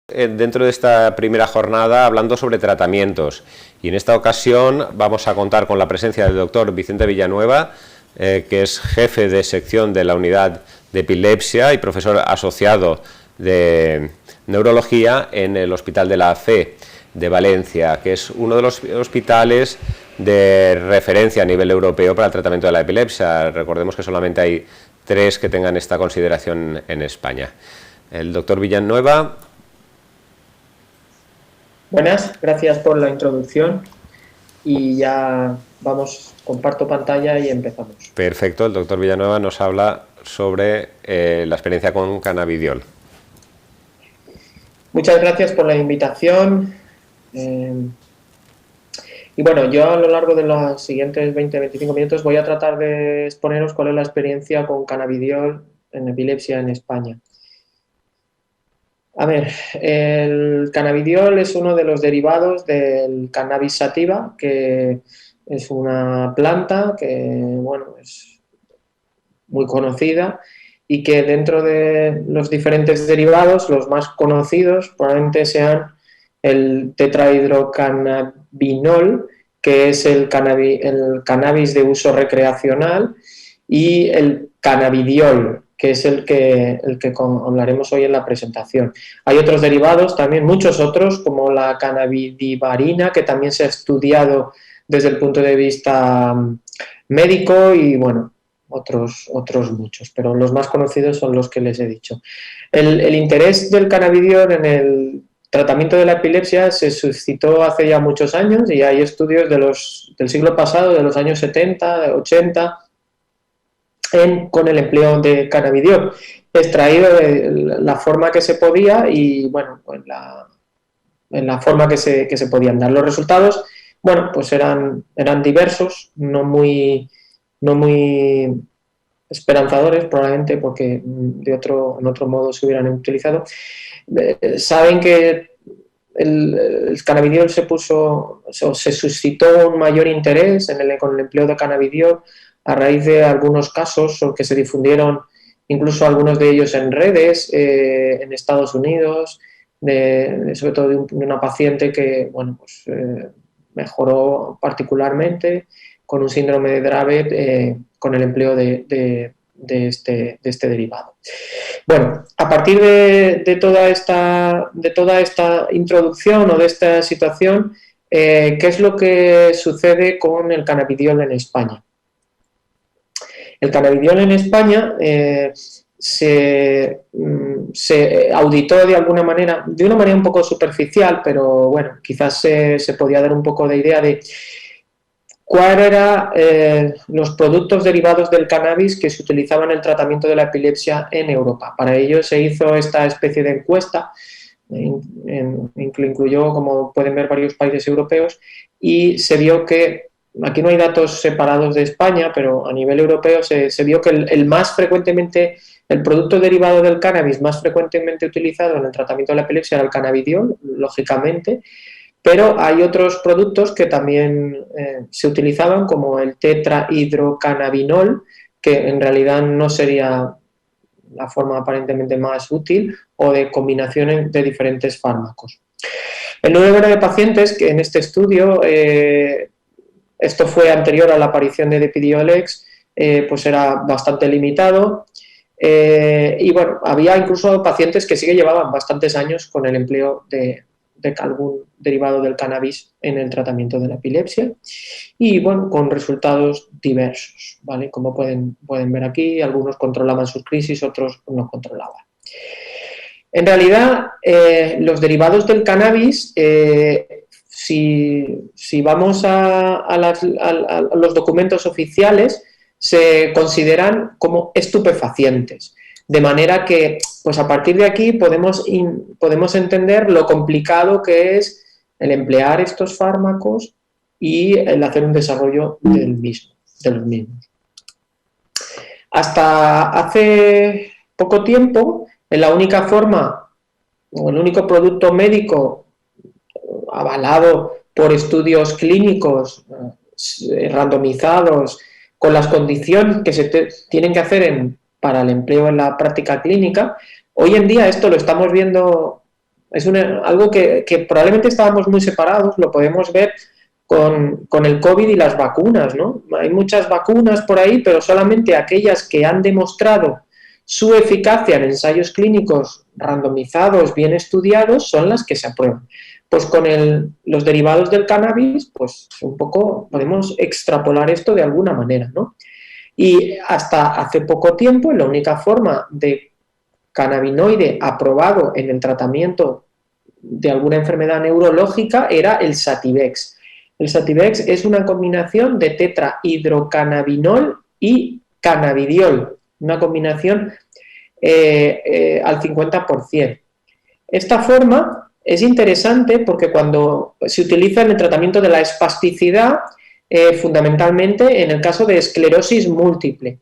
Dentro de esta primera jornada hablando sobre tratamientos, y en esta ocasión vamos a contar con la presencia del doctor Vicente Villanueva, que es jefe de sección de la unidad de epilepsia y profesor asociado de neurología en el Hospital de la Fe de Valencia, que es uno de los hospitales de referencia a nivel europeo para el tratamiento de la epilepsia. Recordemos que solamente hay 3 que tengan esta consideración en España. El doctor Villanueva. Buenas, gracias por la introducción y ya comparto pantalla y empezamos. Perfecto, el doctor Villanueva nos habla sobre la experiencia con cannabidiol. Muchas gracias por la invitación. Y bueno, yo a lo largo de los siguientes 20-25 minutos voy a tratar de exponeros cuál es la experiencia con cannabidiol en epilepsia en España. A ver, el cannabidiol es uno de los derivados del cannabis sativa, que es una planta que, bueno, es muy conocida y que dentro de los diferentes derivados, los más conocidos probablemente sean el tetrahidrocannabinol, que es el cannabis de uso recreacional, y el cannabidiol, que es el que hablaremos hoy en la presentación. Hay otros derivados también, muchos otros, como la cannabidivarina, que también se ha estudiado desde el punto de vista médico y, bueno, otros muchos, pero los más conocidos son los que les he dicho. El interés del cannabidiol en el tratamiento de la epilepsia se suscitó hace ya muchos años y hay estudios del siglo pasado, de los años 70, 80, con el empleo de cannabidiol, extraído de la forma que se podía y, bueno, en la forma que se podían dar. Los resultados, bueno, pues eran diversos, no muy esperanzadores, probablemente porque en otro modo se hubieran utilizado. Saben que el cannabidiol se suscitó un mayor interés con el empleo de cannabidiol a raíz de algunos casos que se difundieron, incluso algunos de ellos en redes, en Estados Unidos, sobre todo de una paciente que, bueno, pues, mejoró particularmente con un síndrome de Dravet con el empleo de este derivado. Bueno, a partir de toda esta introducción o de esta situación, ¿qué es lo que sucede con el cannabidiol en España? El cannabidiol en España se auditó de una manera un poco superficial, pero bueno, quizás se podía dar un poco de idea de cuáles eran los productos derivados del cannabis que se utilizaban en el tratamiento de la epilepsia en Europa. Para ello se hizo esta especie de encuesta, incluyó, como pueden ver, varios países europeos, y se vio que, aquí no hay datos separados de España, pero a nivel europeo se vio que el producto derivado del cannabis más frecuentemente utilizado en el tratamiento de la epilepsia era el cannabidiol, lógicamente, pero hay otros productos que también se utilizaban, como el tetrahidrocannabinol, que en realidad no sería la forma aparentemente más útil, o de combinaciones de diferentes fármacos. El número de pacientes que en este estudio, esto fue anterior a la aparición de Epidiolex, pues era bastante limitado, y bueno, había incluso pacientes que sí que llevaban bastantes años con el empleo de algún derivado del cannabis en el tratamiento de la epilepsia y, bueno, con resultados diversos, ¿vale? Como pueden ver aquí, algunos controlaban sus crisis, otros no controlaban. En realidad, los derivados del cannabis, si vamos a los documentos oficiales, se consideran como estupefacientes. De manera que, pues a partir de aquí podemos entender lo complicado que es el emplear estos fármacos y el hacer un desarrollo de los mismos. Hasta hace poco tiempo, la única forma o el único producto médico avalado por estudios clínicos randomizados con las condiciones que se tienen que hacer para el empleo en la práctica clínica, hoy en día esto lo estamos viendo algo que probablemente estábamos muy separados, lo podemos ver con el COVID y las vacunas, ¿no? Hay muchas vacunas por ahí, pero solamente aquellas que han demostrado su eficacia en ensayos clínicos randomizados, bien estudiados, son las que se aprueban. Pues con los derivados del cannabis, pues un poco podemos extrapolar esto de alguna manera, ¿no? Y hasta hace poco tiempo, la única forma de cannabinoide aprobado en el tratamiento de alguna enfermedad neurológica era el Sativex. El Sativex es una combinación de tetrahidrocannabinol y cannabidiol, una combinación al 50%. Esta forma es interesante porque cuando se utiliza en el tratamiento de la espasticidad, fundamentalmente en el caso de esclerosis múltiple.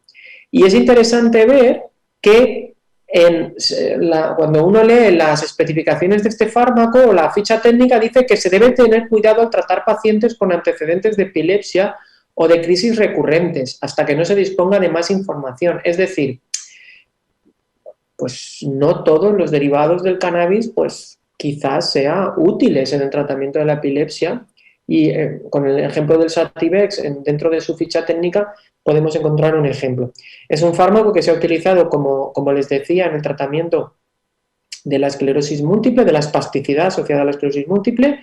Y es interesante ver que cuando uno lee las especificaciones de este fármaco o la ficha técnica dice que se debe tener cuidado al tratar pacientes con antecedentes de epilepsia o de crisis recurrentes hasta que no se disponga de más información. Es decir, pues no todos los derivados del cannabis pues quizás sean útiles en el tratamiento de la epilepsia y con el ejemplo del Sativex dentro de su ficha técnica podemos encontrar un ejemplo. Es un fármaco que se ha utilizado, como les decía, en el tratamiento de la esclerosis múltiple, de la espasticidad asociada a la esclerosis múltiple,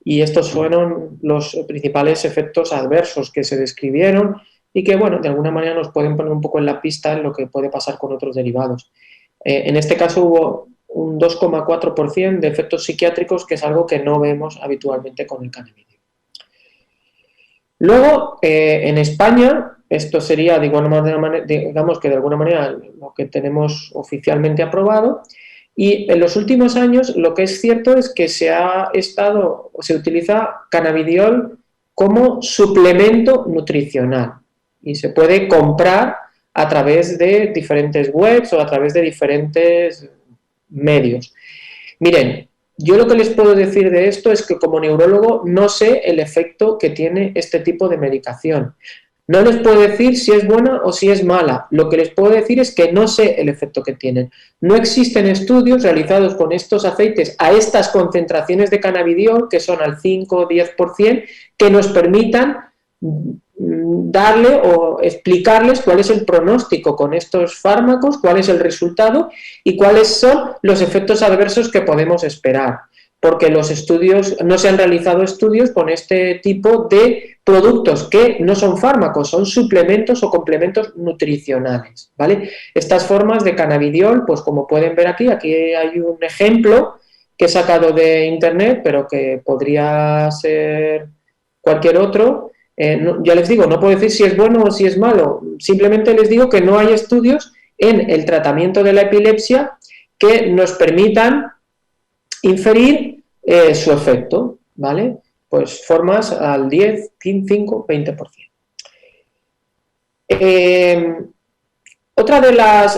y estos fueron los principales efectos adversos que se describieron y que, bueno, de alguna manera nos pueden poner un poco en la pista en lo que puede pasar con otros derivados. En este caso hubo un 2,4% de efectos psiquiátricos, que es algo que no vemos habitualmente con el cannabidiol. Luego, en España, esto sería, digamos que de alguna manera lo que tenemos oficialmente aprobado, y en los últimos años lo que es cierto es que se utiliza cannabidiol como suplemento nutricional y se puede comprar a través de diferentes webs o a través de diferentes medios. Miren, yo lo que les puedo decir de esto es que como neurólogo no sé el efecto que tiene este tipo de medicación. No les puedo decir si es buena o si es mala. Lo que les puedo decir es que no sé el efecto que tienen. No existen estudios realizados con estos aceites a estas concentraciones de cannabidiol, que son al 5 o 10%, que nos permitan darle o explicarles cuál es el pronóstico con estos fármacos, cuál es el resultado y cuáles son los efectos adversos que podemos esperar, porque no se han realizado estudios con este tipo de productos que no son fármacos, son suplementos o complementos nutricionales, ¿vale? Estas formas de cannabidiol, pues como pueden ver aquí hay un ejemplo que he sacado de internet, pero que podría ser cualquier otro. Ya les digo, no puedo decir si es bueno o si es malo, simplemente les digo que no hay estudios en el tratamiento de la epilepsia que nos permitan inferir su efecto, ¿vale? Pues formas al 10, 5, 20%.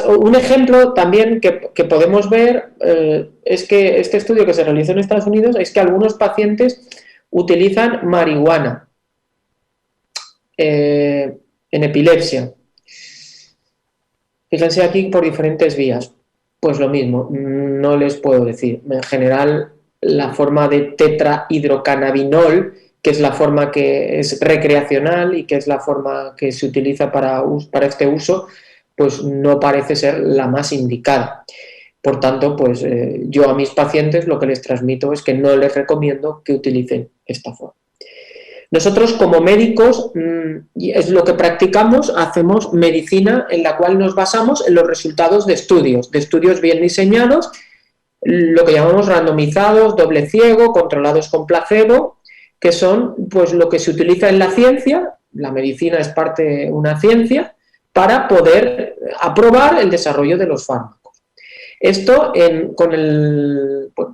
Un ejemplo también que podemos ver es que este estudio que se realizó en Estados Unidos es que algunos pacientes utilizan marihuana en epilepsia. Fíjense aquí por diferentes vías. Pues lo mismo, no les puedo decir. En general, la forma de tetrahidrocannabinol, que es la forma que es recreacional y que es la forma que se utiliza para este uso, pues no parece ser la más indicada. Por tanto, pues yo a mis pacientes lo que les transmito es que no les recomiendo que utilicen esta forma. Nosotros como médicos, es lo que practicamos, hacemos medicina en la cual nos basamos en los resultados de estudios bien diseñados, lo que llamamos randomizados, doble ciego, controlados con placebo, que son pues lo que se utiliza en la ciencia, la medicina es una ciencia, para poder aprobar el desarrollo de los fármacos. Esto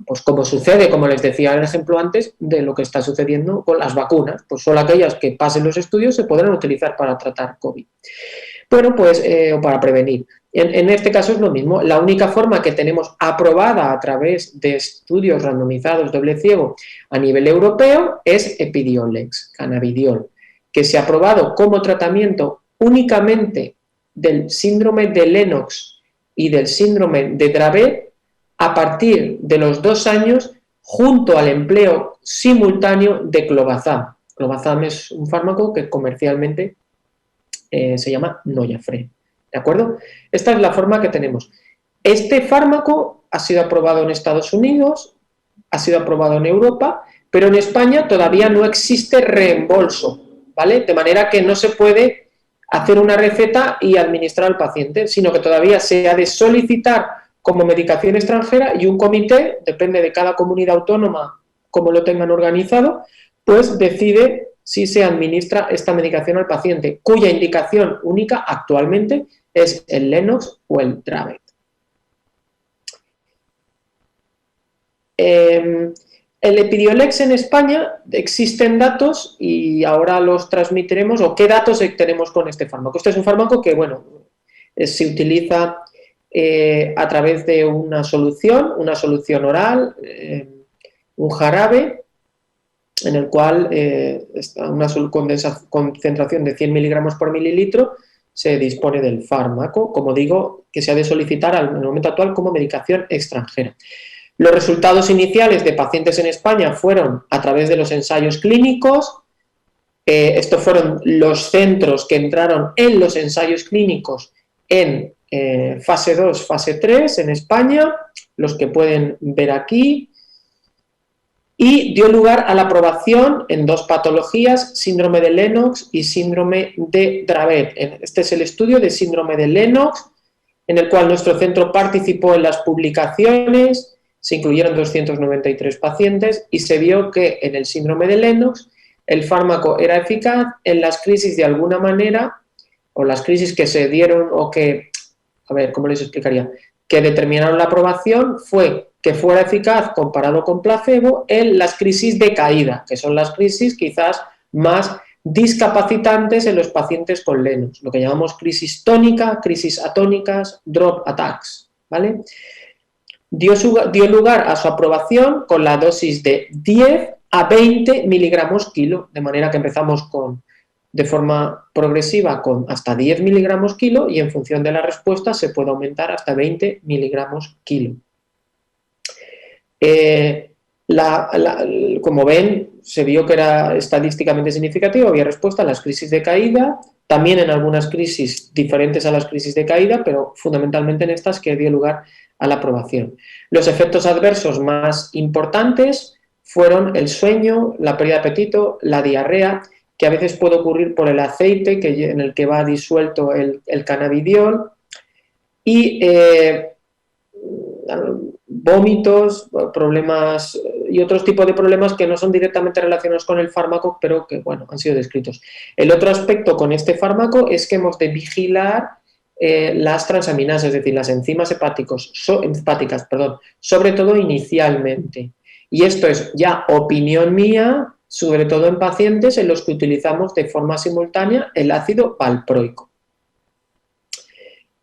pues como sucede, como les decía en el ejemplo antes, de lo que está sucediendo con las vacunas, pues solo aquellas que pasen los estudios se podrán utilizar para tratar COVID. Bueno, pues, o para prevenir. En este caso es lo mismo. La única forma que tenemos aprobada a través de estudios randomizados doble ciego a nivel europeo es Epidiolex, cannabidiol, que se ha aprobado como tratamiento únicamente del síndrome de Lennox y del síndrome de Dravet a partir de los 2 años junto al empleo simultáneo de clobazam. Clobazam es un fármaco que comercialmente se llama Noyafre, ¿de acuerdo? Esta es la forma que tenemos. Este fármaco ha sido aprobado en Estados Unidos, ha sido aprobado en Europa, pero en España todavía no existe reembolso, ¿vale? De manera que no se puede hacer una receta y administrar al paciente, sino que todavía se ha de solicitar como medicación extranjera y un comité, depende de cada comunidad autónoma como lo tengan organizado, pues decide si se administra esta medicación al paciente, cuya indicación única actualmente es el Lennox o el Dravet. El Epidiolex en España existen datos y ahora los transmitiremos, o qué datos tenemos con este fármaco. Este es un fármaco que, bueno, se utiliza a través de una solución oral, un jarabe, en el cual está una concentración de 100 miligramos por mililitro, se dispone del fármaco, como digo, que se ha de solicitar en el momento actual como medicación extranjera. Los resultados iniciales de pacientes en España fueron a través de los ensayos clínicos. Estos fueron los centros que entraron en los ensayos clínicos en fase 2, fase 3 en España, los que pueden ver aquí, y dio lugar a la aprobación en 2 patologías, síndrome de Lennox y síndrome de Dravet. Este es el estudio de síndrome de Lennox, en el cual nuestro centro participó en las publicaciones. Se incluyeron 293 pacientes y se vio que en el síndrome de Lennox el fármaco era eficaz en las crisis de alguna manera, o las crisis que se dieron o que, a ver, ¿cómo les explicaría? Que determinaron la aprobación fue que fuera eficaz comparado con placebo en las crisis de caída, que son las crisis quizás más discapacitantes en los pacientes con Lennox, lo que llamamos crisis tónica, crisis atónicas, drop attacks, ¿vale? Dio lugar a su aprobación con la dosis de 10 a 20 miligramos kilo, de manera que empezamos de forma progresiva con hasta 10 miligramos kilo y en función de la respuesta se puede aumentar hasta 20 miligramos kilo. Como ven, se vio que era estadísticamente significativo, había respuesta a las crisis de caída, también en algunas crisis diferentes a las crisis de caída, pero fundamentalmente en estas que dio lugar a la aprobación. Los efectos adversos más importantes fueron el sueño, la pérdida de apetito, la diarrea, que a veces puede ocurrir por el aceite en el que va disuelto el cannabidiol, y vómitos, problemas y otros tipos de problemas que no son directamente relacionados con el fármaco, pero que, bueno, han sido descritos. El otro aspecto con este fármaco es que hemos de vigilar las transaminasas, es decir, las enzimas hepáticas, sobre todo inicialmente. Y esto es ya opinión mía, sobre todo en pacientes en los que utilizamos de forma simultánea el ácido valproico.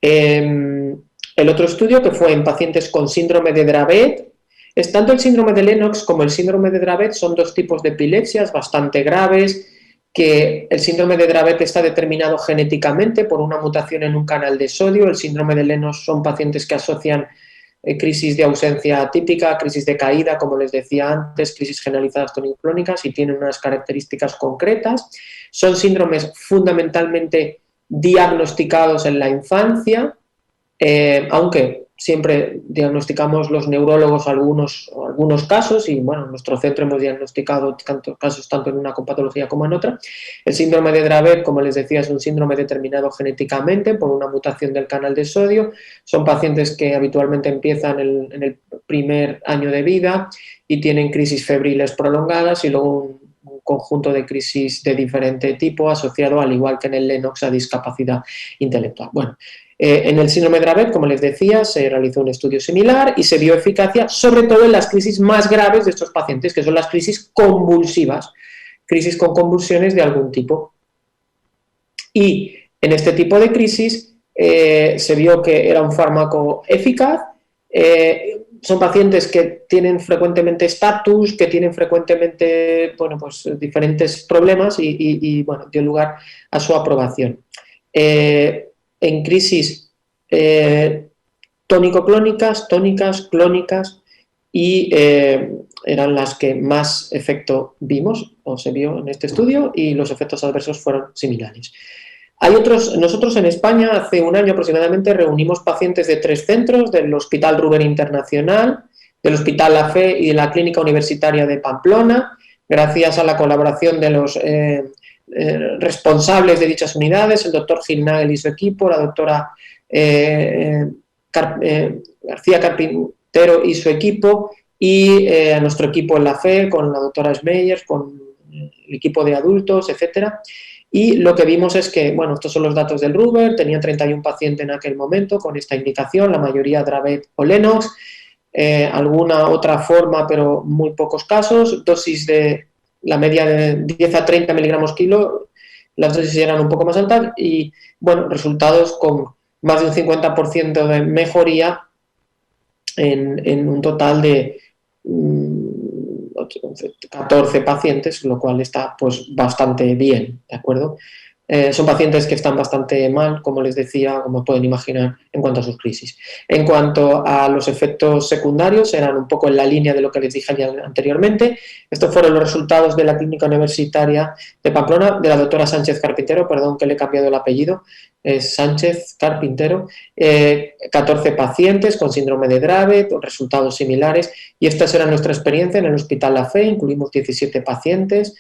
El otro estudio, que fue en pacientes con síndrome de Dravet, tanto el síndrome de Lennox como el síndrome de Dravet son 2 tipos de epilepsias bastante graves, que el síndrome de Dravet está determinado genéticamente por una mutación en un canal de sodio. El síndrome de Lennox son pacientes que asocian crisis de ausencia atípica, crisis de caída, como les decía antes, crisis generalizadas toniclónicas, y tienen unas características concretas. Son síndromes fundamentalmente diagnosticados en la infancia, aunque siempre diagnosticamos los neurólogos algunos casos, y bueno, en nuestro centro hemos diagnosticado casos tanto en una patología como en otra. El síndrome de Dravet, como les decía, es un síndrome determinado genéticamente por una mutación del canal de sodio. Son pacientes que habitualmente empiezan en el primer año de vida y tienen crisis febriles prolongadas y luego un conjunto de crisis de diferente tipo asociado, al igual que en el Lennox, a discapacidad intelectual. Bueno, en el síndrome de Dravet, como les decía, se realizó un estudio similar y se vio eficacia sobre todo en las crisis más graves de estos pacientes, que son las crisis convulsivas, crisis con convulsiones de algún tipo. Y en este tipo de crisis se vio que era un fármaco eficaz. Son pacientes que tienen frecuentemente estatus, que tienen frecuentemente, bueno, pues diferentes problemas y bueno, dio lugar a su aprobación. En crisis tónico-clónicas, tónicas, clónicas, y eran las que más efecto vimos o se vio en este estudio, y los efectos adversos fueron similares. Nosotros en España hace un año aproximadamente reunimos pacientes de 3 centros, del Hospital Ruber Internacional, del Hospital La Fe y de la Clínica Universitaria de Pamplona, gracias a la colaboración de los responsables de dichas unidades, el doctor Gil Nagel y su equipo, la doctora García Carpintero y su equipo, y a nuestro equipo en La Fe, con la doctora Schmeyers, con el equipo de adultos, etcétera. Y lo que vimos es que, bueno, estos son los datos del Ruber, tenían 31 pacientes en aquel momento con esta indicación, la mayoría Dravet o Lennox, alguna otra forma, pero muy pocos casos, dosis de la media de 10 a 30 miligramos kilo, las dosis eran un poco más altas y, bueno, resultados con más de un 50% de mejoría en un total de 14 pacientes, lo cual está pues bastante bien, ¿de acuerdo? Son pacientes que están bastante mal, como les decía, como pueden imaginar, en cuanto a sus crisis. En cuanto a los efectos secundarios, eran un poco en la línea de lo que les dije anteriormente. Estos fueron los resultados de la Clínica Universitaria de Pamplona, de la doctora Sánchez Carpintero, perdón que le he cambiado el apellido, Sánchez Carpintero, 14 pacientes con síndrome de Dravet, resultados similares, y esta era nuestra experiencia en el Hospital La Fe. Incluimos 17 pacientes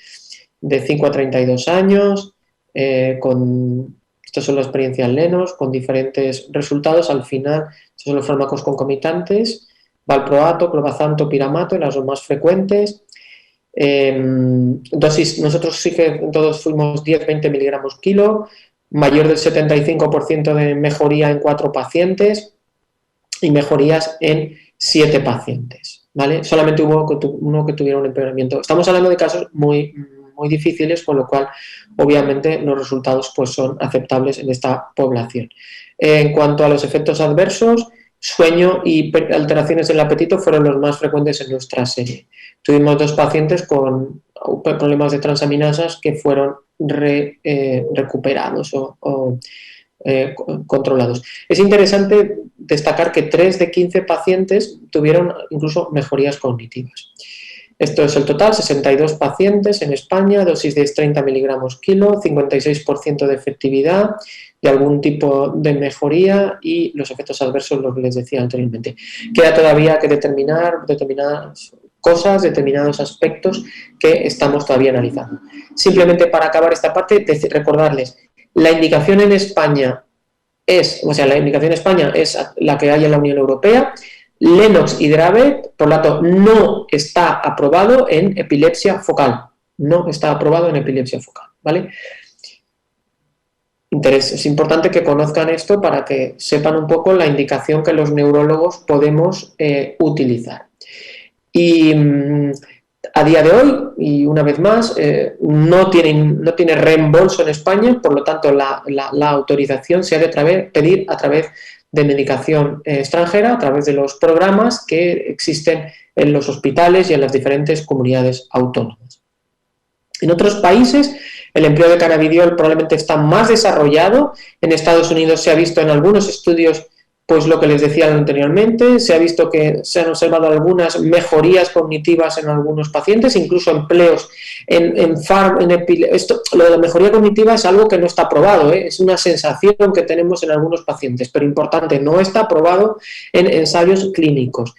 de 5 a 32 años, estas son las experiencias Lennox, con diferentes resultados. Al final, estos son los fármacos concomitantes, valproato, clobazam, piramato, las más frecuentes. Dosis, nosotros sí que todos fuimos 10-20 miligramos kilo, mayor del 75% de mejoría en 4 pacientes y mejorías en 7 pacientes, ¿vale? Solamente hubo uno que tuviera un empeoramiento. Estamos hablando de casos muy difíciles, con lo cual obviamente los resultados pues son aceptables en esta población. En cuanto a los efectos adversos, sueño y alteraciones del apetito fueron los más frecuentes en nuestra serie. Tuvimos 2 pacientes con problemas de transaminasas que fueron recuperados o controlados. Es interesante destacar que 3 de 15 pacientes tuvieron incluso mejorías cognitivas. Esto es el total, 62 pacientes en España, dosis de 30 miligramos kilo, 56% de efectividad, de algún tipo de mejoría, y los efectos adversos, lo que les decía anteriormente. Queda todavía que determinar determinadas cosas, determinados aspectos que estamos todavía analizando. Simplemente para acabar esta parte, recordarles, la indicación en España es la que hay en la Unión Europea. Lennox y Dravet, por lo tanto, no está aprobado en epilepsia focal. No está aprobado en epilepsia focal, ¿vale? Es importante que conozcan esto para que sepan un poco la indicación que los neurólogos podemos utilizar. Y a día de hoy, y una vez más, no tiene reembolso en España, por lo tanto, la autorización se ha de pedir a través de medicación extranjera, a través de los programas que existen en los hospitales y en las diferentes comunidades autónomas. En otros países, el empleo de cannabidiol probablemente está más desarrollado. En Estados Unidos se ha visto en algunos estudios, pues lo que les decía anteriormente, se ha visto que se han observado algunas mejorías cognitivas en algunos pacientes, incluso empleos lo de la mejoría cognitiva es algo que no está probado, es una sensación que tenemos en algunos pacientes, pero importante, no está probado en ensayos clínicos.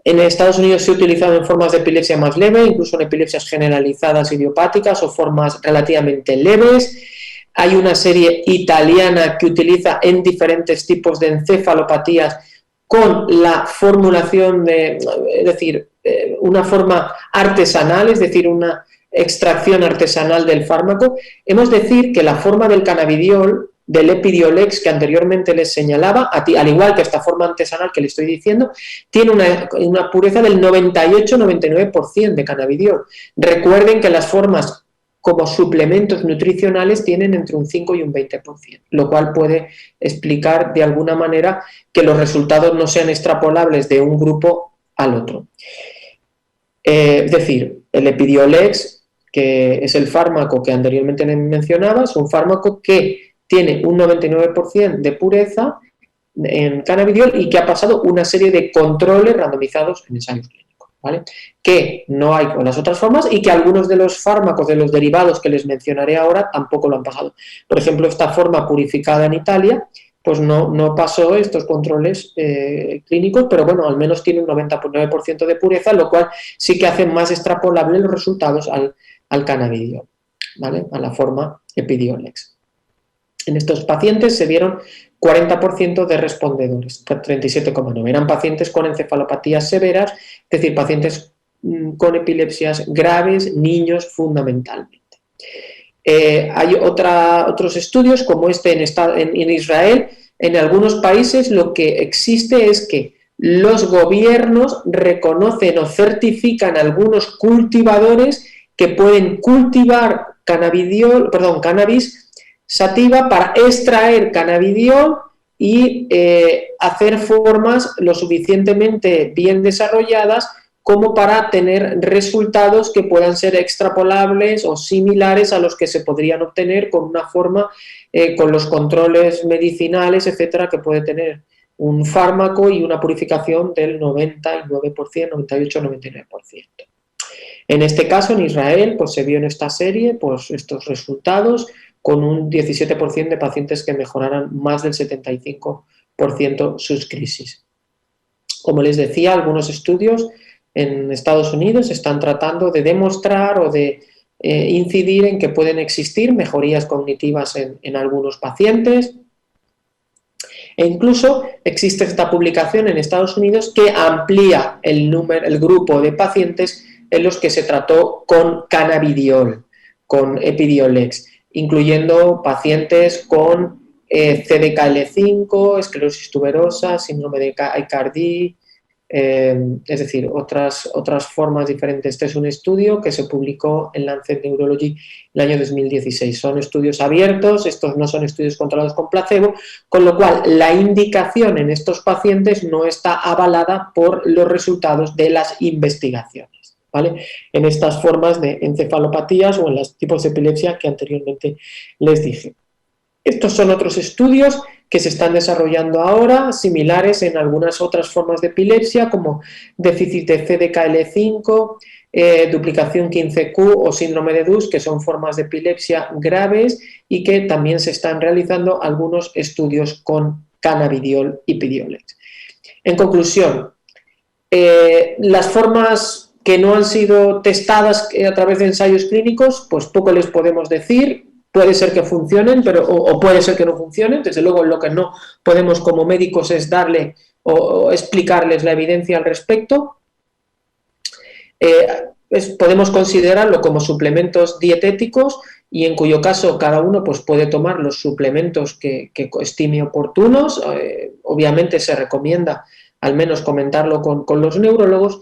En Estados Unidos se ha utilizado en formas de epilepsia más leve, incluso en epilepsias generalizadas idiopáticas o formas relativamente leves. Hay una serie italiana que utiliza en diferentes tipos de encefalopatías con la formulación una forma artesanal, es decir, una extracción artesanal del fármaco. Hemos de decir que la forma del cannabidiol, del Epidiolex que anteriormente les señalaba, al igual que esta forma artesanal que les estoy diciendo, tiene una pureza del 98-99% de cannabidiol. Recuerden que las formas como suplementos nutricionales tienen entre un 5 y un 20%, lo cual puede explicar de alguna manera que los resultados no sean extrapolables de un grupo al otro. Es decir, el Epidiolex, que es el fármaco que anteriormente les mencionaba, es un fármaco que tiene un 99% de pureza en cannabidiol y que ha pasado una serie de controles randomizados en ensayos clínicos, ¿vale? Que no hay con las otras formas y que algunos de los fármacos, de los derivados que les mencionaré ahora, tampoco lo han pasado. Por ejemplo, esta forma purificada en Italia, pues no pasó estos controles clínicos, pero bueno, al menos tiene un 99% de pureza, lo cual sí que hace más extrapolables los resultados al cannabidiol, ¿vale? A la forma Epidiolex. En estos pacientes se dieron 40% de respondedores, 37,9. Eran pacientes con encefalopatías severas, es decir, pacientes con epilepsias graves, niños fundamentalmente. Hay otros estudios como este en Israel. En algunos países lo que existe es que los gobiernos reconocen o certifican algunos cultivadores que pueden cultivar cannabis sativa para extraer cannabidiol y hacer formas lo suficientemente bien desarrolladas como para tener resultados que puedan ser extrapolables o similares a los que se podrían obtener con una forma, con los controles medicinales, etcétera, que puede tener un fármaco y una purificación del 99%, 98-99%. En este caso, en Israel, pues se vio en esta serie pues, estos resultados con un 17% de pacientes que mejoraran más del 75% sus crisis. Como les decía, algunos estudios en Estados Unidos están tratando de demostrar o de incidir en que pueden existir mejorías cognitivas en algunos pacientes. E incluso existe esta publicación en Estados Unidos que amplía el grupo de pacientes en los que se trató con cannabidiol, con Epidiolex, incluyendo pacientes con CDKL5, esclerosis tuberosa, síndrome de Aicardi, es decir, otras formas diferentes. Este es un estudio que se publicó en Lancet Neurology el año 2016. Son estudios abiertos, estos no son estudios controlados con placebo, con lo cual la indicación en estos pacientes no está avalada por los resultados de las investigaciones, ¿vale? En estas formas de encefalopatías o en los tipos de epilepsia que anteriormente les dije. Estos son otros estudios que se están desarrollando ahora, similares en algunas otras formas de epilepsia, como déficit de CDKL5, duplicación 15q o síndrome de Dus, que son formas de epilepsia graves y que también se están realizando algunos estudios con cannabidiol y Epidiolex. En conclusión, las formas que no han sido testadas a través de ensayos clínicos, pues poco les podemos decir. Puede ser que funcionen, o puede ser que no funcionen. Desde luego, lo que no podemos como médicos es darle o explicarles la evidencia al respecto. Podemos considerarlo como suplementos dietéticos y en cuyo caso cada uno pues, puede tomar los suplementos que estime oportunos. Obviamente se recomienda al menos comentarlo con los neurólogos.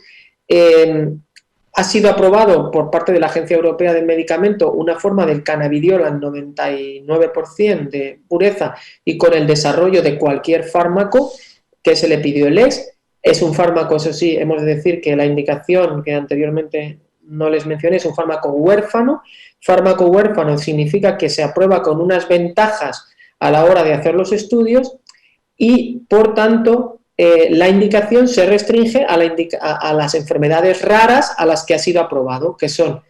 Ha sido aprobado por parte de la Agencia Europea del Medicamento una forma del cannabidiol al 99% de pureza y con el desarrollo de cualquier fármaco, que es el Epidiolex. Es un fármaco, eso sí, hemos de decir que la indicación que anteriormente no les mencioné es un fármaco huérfano. Fármaco huérfano significa que se aprueba con unas ventajas a la hora de hacer los estudios y, por tanto, la indicación se restringe a las enfermedades raras a las que ha sido aprobado, que son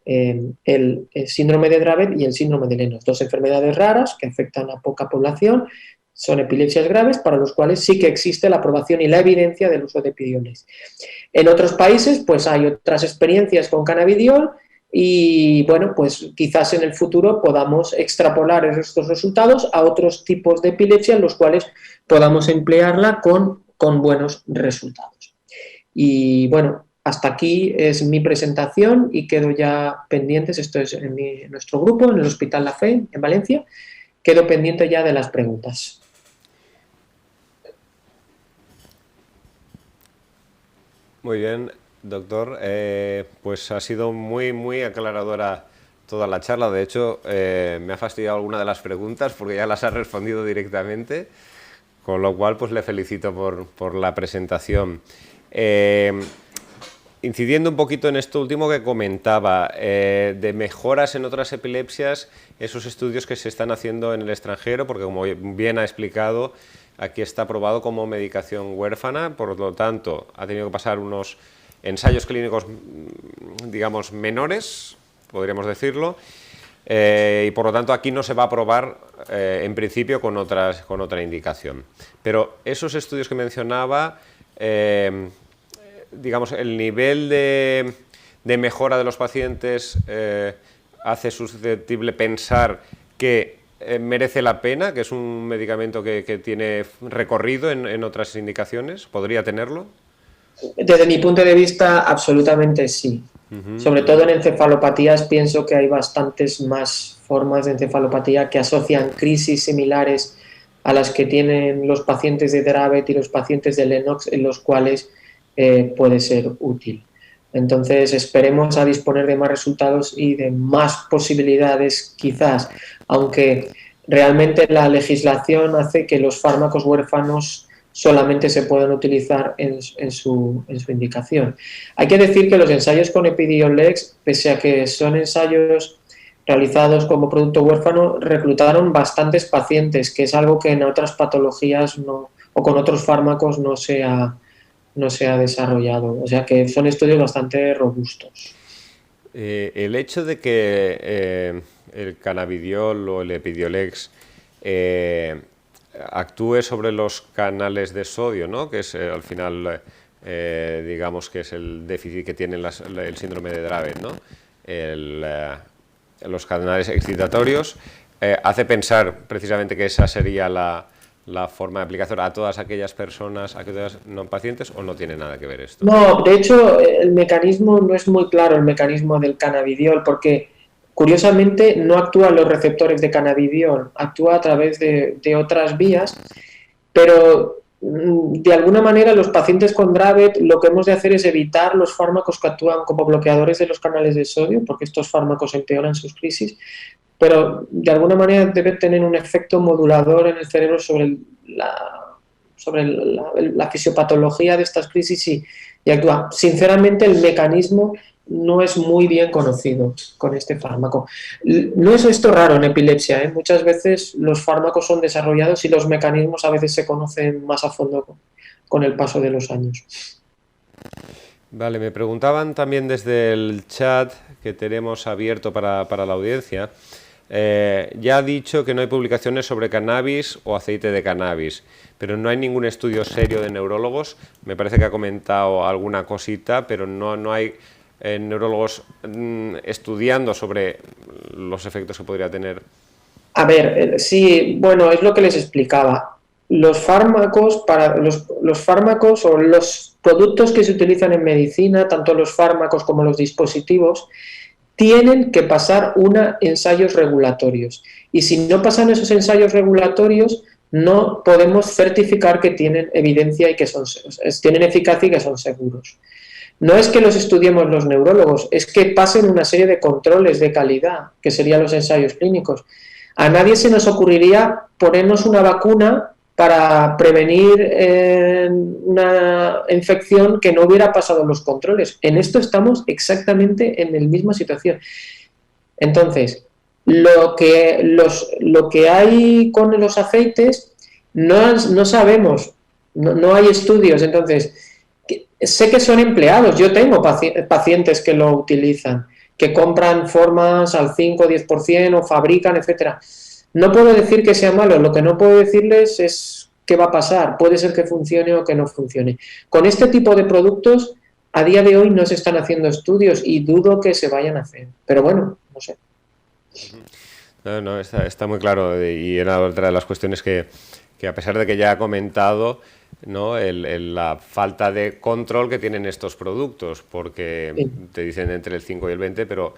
el síndrome de Dravet y el síndrome de Lennox, dos enfermedades raras que afectan a poca población, son epilepsias graves para los cuales sí que existe la aprobación y la evidencia del uso de Epidiolex. En otros países pues hay otras experiencias con cannabidiol y bueno, pues quizás en el futuro podamos extrapolar estos resultados a otros tipos de epilepsia en los cuales podamos emplearla con buenos resultados. Y bueno, hasta aquí es mi presentación y quedo ya pendientes, esto es en nuestro grupo, en el Hospital La Fe, en Valencia, quedo pendiente ya de las preguntas. Muy bien, doctor, pues ha sido muy aclaradora toda la charla. De hecho, me ha fastidiado alguna de las preguntas porque ya las ha respondido directamente, con lo cual pues le felicito por la presentación. Incidiendo un poquito en esto último que comentaba, de mejoras en otras epilepsias, esos estudios que se están haciendo en el extranjero, porque como bien ha explicado, aquí está aprobado como medicación huérfana, por lo tanto ha tenido que pasar unos ensayos clínicos, digamos, menores, podríamos decirlo, y por lo tanto aquí no se va a aprobar en principio con otra indicación. Pero esos estudios que mencionaba, digamos, el nivel de mejora de los pacientes hace susceptible pensar que merece la pena, que es un medicamento que tiene recorrido en otras indicaciones. ¿Podría tenerlo? Desde mi punto de vista, absolutamente sí. Sobre todo en encefalopatías pienso que hay bastantes más formas de encefalopatía que asocian crisis similares a las que tienen los pacientes de Dravet y los pacientes de Lennox, en los cuales puede ser útil. Entonces esperemos a disponer de más resultados y de más posibilidades quizás, aunque realmente la legislación hace que los fármacos huérfanos solamente se pueden utilizar en su indicación. Hay que decir que los ensayos con Epidiolex, pese a que son ensayos realizados como producto huérfano, reclutaron bastantes pacientes, que es algo que en otras patologías no, o con otros fármacos no se ha desarrollado. O sea que son estudios bastante robustos. El hecho de que el cannabidiol o el Epidiolex actúe sobre los canales de sodio, ¿no? Que es al final, digamos que es el déficit que tiene el síndrome de Dravet, ¿no? Los canales excitatorios, hace pensar precisamente que esa sería la forma de aplicación a todas aquellas personas, a aquellos no pacientes, o no tiene nada que ver esto. No, de hecho, el mecanismo no es muy claro, el mecanismo del cannabidiol, porque curiosamente no actúan los receptores de cannabidiol, actúa a través de otras vías, pero de alguna manera los pacientes con Dravet lo que hemos de hacer es evitar los fármacos que actúan como bloqueadores de los canales de sodio, porque estos fármacos empeoran sus crisis, pero de alguna manera debe tener un efecto modulador en el cerebro sobre la fisiopatología de estas crisis y actúa. Sinceramente, el mecanismo no es muy bien conocido con este fármaco. No es esto raro en epilepsia, ¿eh? Muchas veces los fármacos son desarrollados y los mecanismos a veces se conocen más a fondo con el paso de los años. Vale, me preguntaban también desde el chat que tenemos abierto para la audiencia. Ya ha dicho que no hay publicaciones sobre cannabis o aceite de cannabis, pero no hay ningún estudio serio de neurólogos. Me parece que ha comentado alguna cosita, pero no hay neurólogos estudiando sobre los efectos que podría tener. A ver, sí, bueno, es lo que les explicaba. Los fármacos, los fármacos o los productos que se utilizan en medicina, tanto los fármacos como los dispositivos, tienen que pasar ensayos regulatorios. Y si no pasan esos ensayos regulatorios, no podemos certificar que tienen evidencia y que tienen eficacia y que son seguros. No es que los estudiemos los neurólogos, es que pasen una serie de controles de calidad, que serían los ensayos clínicos. A nadie se nos ocurriría ponernos una vacuna para prevenir una infección que no hubiera pasado los controles. En esto estamos exactamente en la misma situación. Entonces, lo que hay con los aceites no sabemos, no hay estudios. Entonces, sé que son empleados. Yo tengo pacientes que lo utilizan, que compran formas al 5 o 10% o fabrican, etcétera. No puedo decir que sea malo, lo que no puedo decirles es qué va a pasar. Puede ser que funcione o que no funcione. Con este tipo de productos, a día de hoy no se están haciendo estudios y dudo que se vayan a hacer. Pero bueno, no sé. No, está muy claro, y era otra de las cuestiones que a pesar de que ya ha comentado, ¿no? La falta de control que tienen estos productos, porque sí, te dicen entre el 5 y el 20, pero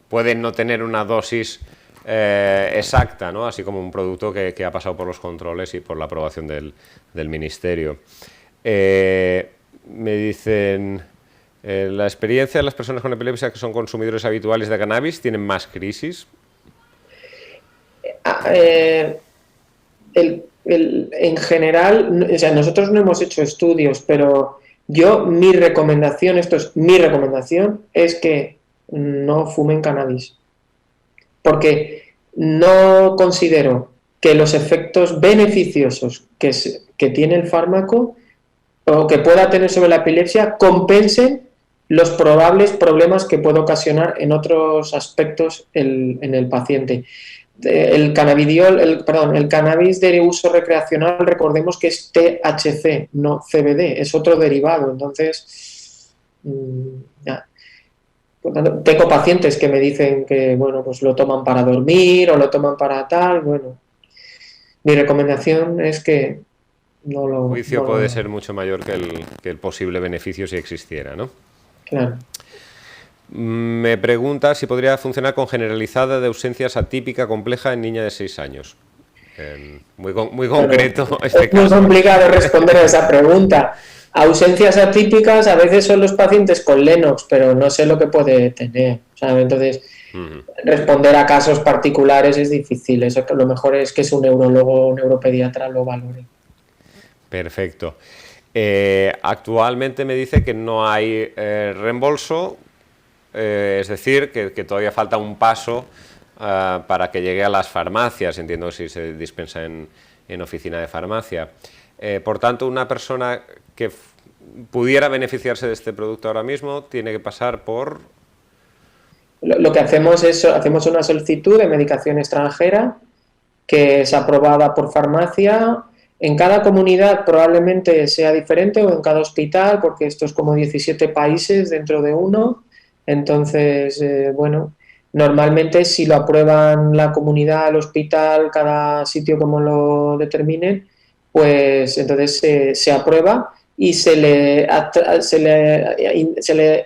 pueden no tener una dosis exacta, ¿no? Así como un producto que ha pasado por los controles y por la aprobación del ministerio. Me dicen, la experiencia de las personas con epilepsia que son consumidores habituales de cannabis, ¿tienen más crisis? En general, o sea, nosotros no hemos hecho estudios, pero mi recomendación es que no fumen cannabis, porque no considero que los efectos beneficiosos que tiene el fármaco o que pueda tener sobre la epilepsia compensen los probables problemas que puede ocasionar en otros aspectos en el paciente. El cannabis de uso recreacional, recordemos que es THC, no CBD, es otro derivado. Entonces, ya. Tengo pacientes que me dicen que, bueno, pues lo toman para dormir o lo toman para tal. Bueno, mi recomendación es que no lo... El juicio puede ser mucho mayor que el posible beneficio si existiera, ¿no? Claro. Me pregunta si podría funcionar con generalizada de ausencias atípica compleja en niña de 6 años. Muy concreto este caso. Es muy complicado responder a esa pregunta. Ausencias atípicas a veces son los pacientes con Lennox, pero no sé lo que puede tener, ¿sabes? Entonces, responder a casos particulares es difícil. Eso lo mejor es que un neurólogo o neuropediatra lo valore. Perfecto. Actualmente me dice que no hay reembolso, es decir, que todavía falta un paso para que llegue a las farmacias. Entiendo que si se dispensa en oficina de farmacia. Por tanto, una persona que pudiera beneficiarse de este producto ahora mismo tiene que pasar por... Lo que hacemos es una solicitud de medicación extranjera que es aprobada por farmacia. En cada comunidad probablemente sea diferente o en cada hospital, porque esto es como 17 países dentro de uno. Entonces, bueno, normalmente si lo aprueban la comunidad, el hospital, cada sitio como lo determinen, pues entonces se aprueba y se le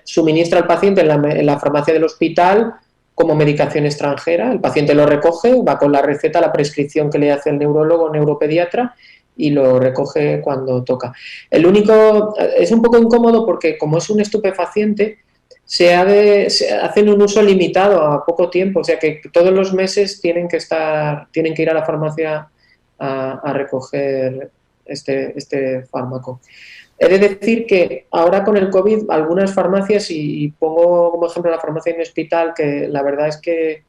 suministra al paciente en la farmacia del hospital como medicación extranjera. El paciente lo recoge, va con la receta, la prescripción que le hace el neurólogo o neuropediatra y lo recoge cuando toca. Es un poco incómodo porque como es un estupefaciente, hacen un uso limitado a poco tiempo, o sea que todos los meses tienen que ir a la farmacia a recoger este fármaco. He de decir que ahora con el COVID algunas farmacias, y pongo como ejemplo la farmacia de mi hospital, que la verdad es que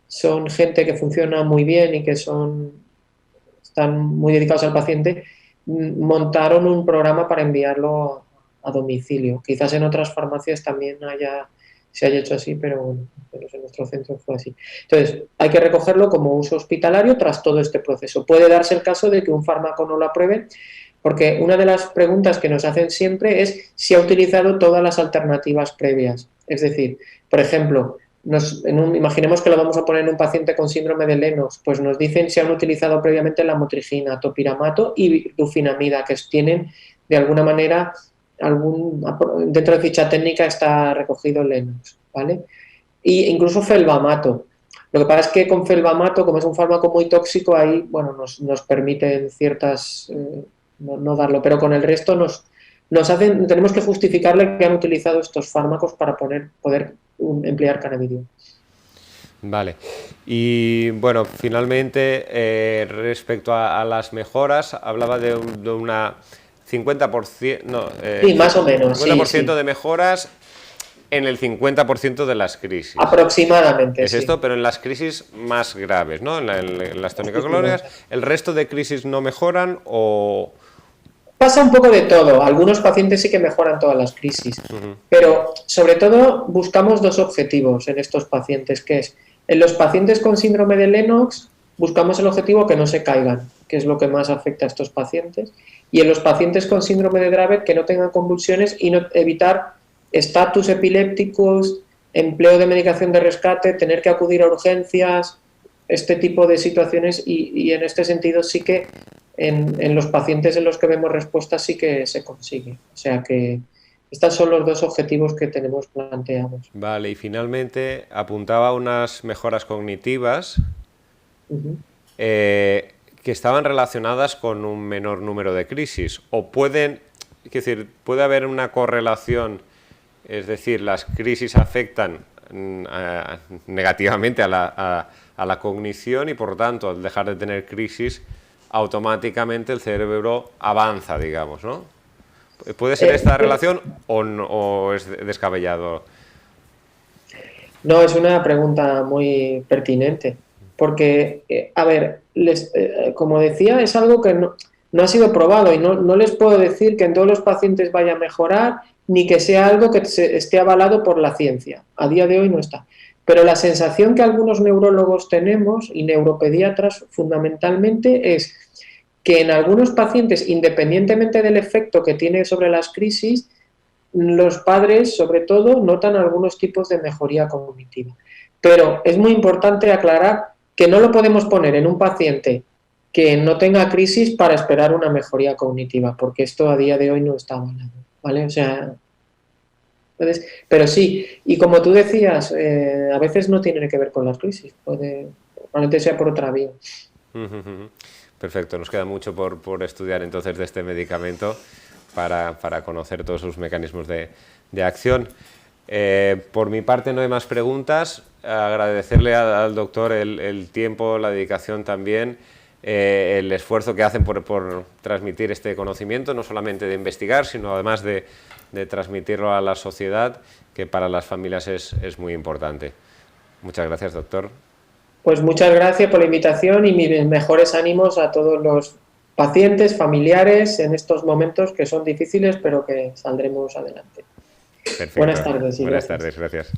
son gente que funciona muy bien y que están muy dedicados al paciente, montaron un programa para enviarlo a domicilio. Quizás en otras farmacias también se haya hecho así, pero bueno, en nuestro centro fue así. Entonces, hay que recogerlo como uso hospitalario tras todo este proceso. Puede darse el caso de que un fármaco no lo apruebe, porque una de las preguntas que nos hacen siempre es si ha utilizado todas las alternativas previas. Es decir, por ejemplo, imaginemos que lo vamos a poner en un paciente con síndrome de Lennox, pues nos dicen si han utilizado previamente la motrigina, topiramato y dufenamida, que tienen de alguna manera dentro de ficha técnica está recogido Lennox, ¿vale? Y incluso felbamato. Lo que pasa es que con felbamato, como es un fármaco muy tóxico, ahí bueno, nos permiten ciertas no darlo, pero con el resto tenemos que justificarle que han utilizado estos fármacos para poder emplear cannabidiol. Vale. Y bueno, finalmente, respecto a las mejoras, hablaba de una 50%, sí, más o menos, 50% sí. de mejoras en el 50% de las crisis. Aproximadamente, es esto, pero en las crisis más graves, ¿no? En las tonicocolónicas, ¿el resto de crisis no mejoran o...? Pasa un poco de todo. Algunos pacientes sí que mejoran todas las crisis, pero sobre todo buscamos dos objetivos en estos pacientes, que es, en los pacientes con síndrome de Lennox buscamos el objetivo que no se caigan, que es lo que más afecta a estos pacientes, y en los pacientes con síndrome de Dravet que no tengan convulsiones y evitar estatus epilépticos, empleo de medicación de rescate, tener que acudir a urgencias, este tipo de situaciones, y en este sentido sí que en los pacientes en los que vemos respuestas sí que se consigue. O sea que estos son los dos objetivos que tenemos planteados. Vale, y finalmente apuntaba unas mejoras cognitivas que estaban relacionadas con un menor número de crisis, o puede haber una correlación, es decir, las crisis afectan negativamente a la cognición y por lo tanto al dejar de tener crisis automáticamente el cerebro avanza, digamos, ¿no? ¿Puede ser esta relación o es descabellado? No, es una pregunta muy pertinente, porque, a ver, como decía, es algo que no ha sido probado y no les puedo decir que en todos los pacientes vaya a mejorar ni que sea algo que esté avalado por la ciencia. A día de hoy no está. Pero la sensación que algunos neurólogos tenemos y neuropediatras fundamentalmente es que en algunos pacientes, independientemente del efecto que tiene sobre las crisis, los padres, sobre todo, notan algunos tipos de mejoría cognitiva. Pero es muy importante aclarar que no lo podemos poner en un paciente que no tenga crisis para esperar una mejoría cognitiva, porque esto a día de hoy no está avalado, ¿vale? O sea, pero sí, y como tú decías, a veces no tiene que ver con las crisis, probablemente sea por otra vía. Perfecto, nos queda mucho por estudiar entonces de este medicamento para conocer todos sus mecanismos de acción. Por mi parte no hay más preguntas. Agradecerle al doctor el tiempo, la dedicación también, el esfuerzo que hacen por transmitir este conocimiento, no solamente de investigar, sino además de transmitirlo a la sociedad, que para las familias es muy importante. Muchas gracias, doctor. Pues muchas gracias por la invitación y mis mejores ánimos a todos los pacientes, familiares en estos momentos que son difíciles, pero que saldremos adelante. Perfecto. Buenas tardes. Buenas tardes, gracias.